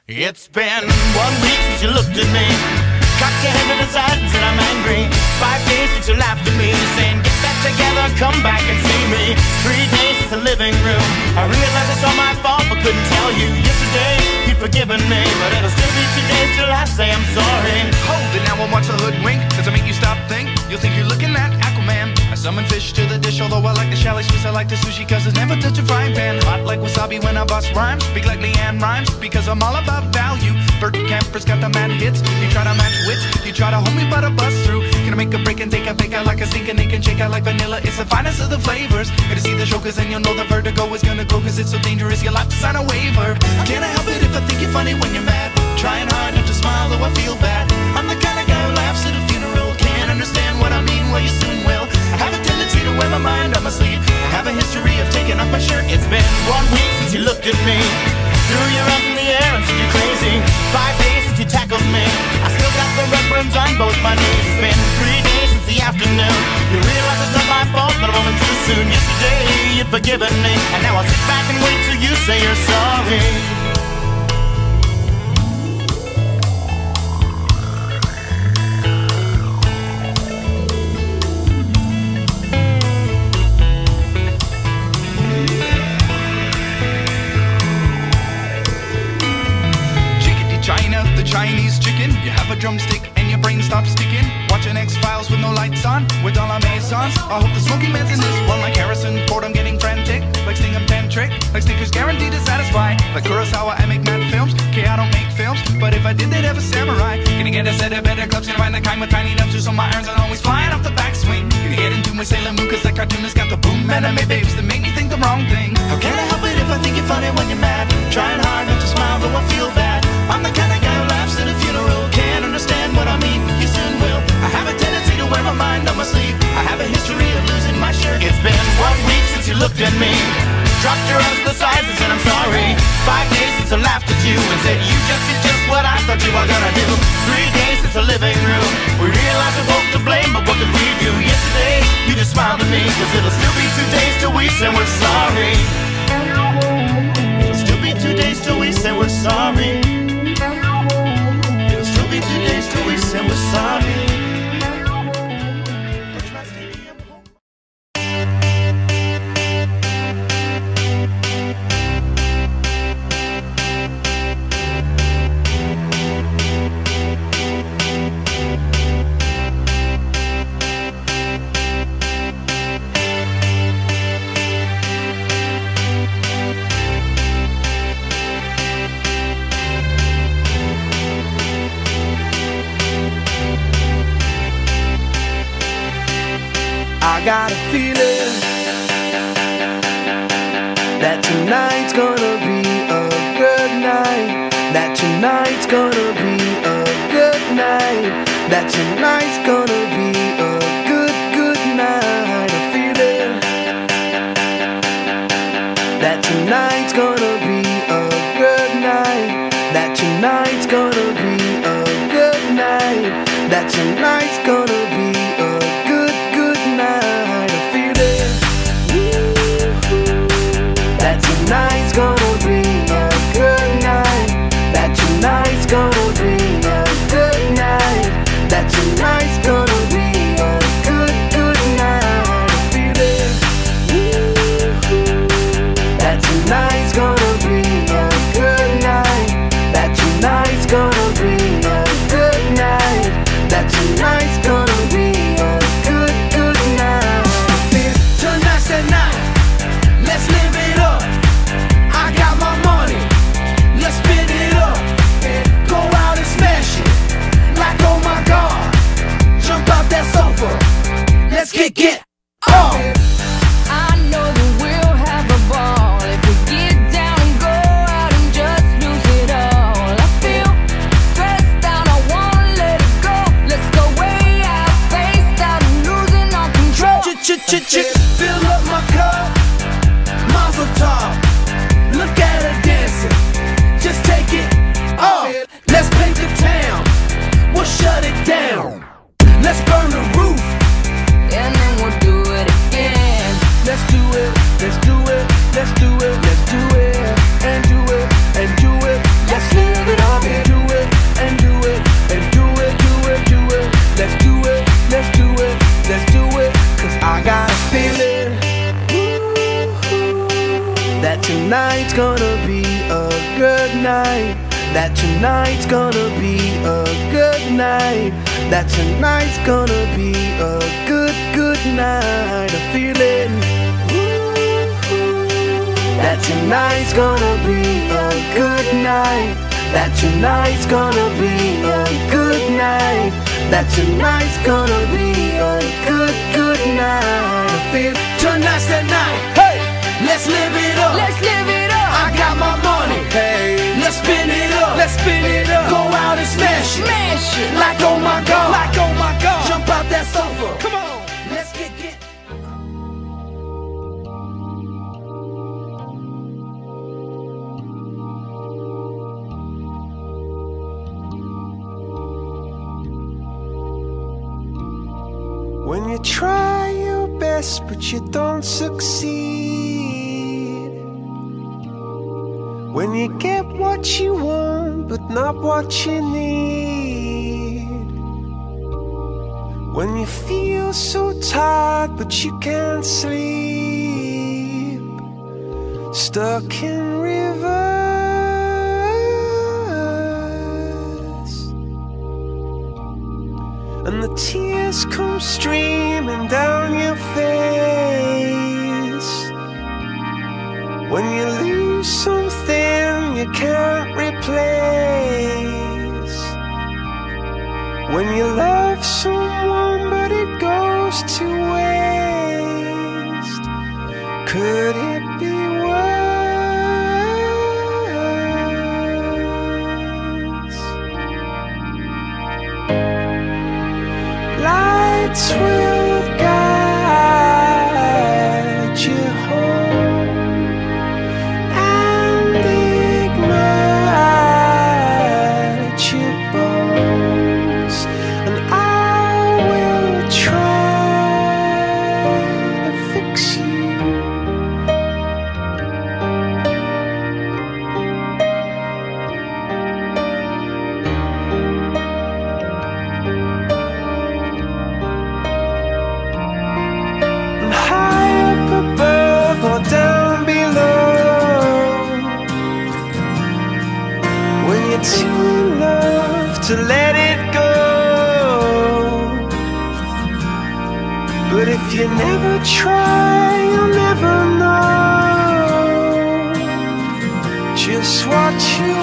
It's been 1 week since you looked at me, cocked your head to the side and said I'm angry. 5 days since you laughed at me, saying get back together, come back and see me. 3 days since the living room, I realized it's all my fault but couldn't tell you. Yesterday you'd forgiven me, but it'll still be 2 days till I say I'm sorry. Hold it now and watch the hoodwink. Does it make you stop think? You'll think you're looking at Aquaman. I summon fish to the dish, although I like the chalet Swiss, I like the sushi cause it's never touch a frying pan. Hot like wasabi when I bust rhymes, speak like Leanne Rhymes because I'm all about value. Bert Camper's got the mad hits, you try to match wits, you try to hold me but I bust through. Gonna make a break and take a fake out like a stinking ache and shake out like vanilla. It's the finest of the flavors. Gonna see the show cause then you'll know the vertigo is gonna go cause it's so dangerous you'll have to sign a waiver. Can't I help it if I think you're funny when you're mad? Trying hard not to smile though I feel bad. I'm the kind of guy who laughs at a funeral. Can't understand what I mean, well you soon will. I have a tendency to wear my mind on my sleeve. I have a history of taking off my shirt. It's been 1 week since you looked at me, threw your arms in the air and said you're crazy. 5 days since you tackled me, I still got the red burns on both my knees. It's been 3 days since the afternoon, you realize it's not my fault but a moment too soon. Yesterday you'd forgiven me, and now I'll sit back and wait till you say you're sorry. China, the Chinese chicken. You have a drumstick and your brain stops sticking. Watching X-Files with no lights on, with all our maisons. I hope the smoking man's in this one like Harrison Ford. I'm getting frantic, like Sting I'm tantric, like Snickers guaranteed to satisfy. Like Kurosawa, I make mad films. Okay, I don't make films, but if I did, they'd have a samurai. Gonna get a set of better clubs, gonna find the kind with tiny nubs, so my irons are always flying off the backswing. Gonna get into my Sailor Moon, cause that cartoonist got the boom anime babes that make me think the wrong thing. How can I help it if I think you're funny when you're mad? Trying hard not to smile, though I feel bad. I'm the kind of guy who laughs at a funeral. Can't understand what I mean, you soon will. I have a tendency to wear my mind on my sleeve. I have a history of losing my shirt. It's been 1 week since you looked at me, dropped your arms to the sides and said I'm sorry. 5 days since I laughed at you and said you just did just what I thought you were gonna do. 3 days since the living room, we realized we're both to blame, but what could we do? Yesterday, you just smiled at me, cause it'll still be 2 days till we say we're sorry. It'll still be 2 days till we say we're sorry. It'll still be 2 days till we say we're sorry. I got a feeling that tonight's gonna be a good night. That tonight's gonna be a good night. That tonight's gonna be a good night. A feeling that tonight's gonna be a good night. That tonight's gonna be a good night. That tonight's gonna be a good night. A feeling that tonight's gonna be a good night. That tonight's gonna be a good night. That tonight's gonna be a good night. A feeling that tonight's gonna be a good night. That tonight's gonna be a good night. That tonight's gonna that tonight's gonna be a good night, that tonight's gonna be a good night, that tonight's gonna be a good, good night. I'm feeling that tonight's gonna be a good night, that tonight's gonna be a good night, that tonight's gonna be a good, good night. I feel tonight's the night. Hey, let's live it up. Let's live it up. I got my money. Hey, let's spin it up. let's spin it up. Go out and smash it. Smash it. Like oh my God. Like oh my God. Jump out that sofa. Come on. Let's get. When you try your best but you don't succeed, when you get what you want but not what you need, when you feel so tired but you can't sleep, stuck in reverse, and the tears come streaming down your face, when you lose something you can't replace, when you love someone but it goes to waste, could it be worse? Lights will guide you home and ignite your bones, and I will try to fix you. Or down below, when you're too in love to let it go, but if you never try you'll never know just what you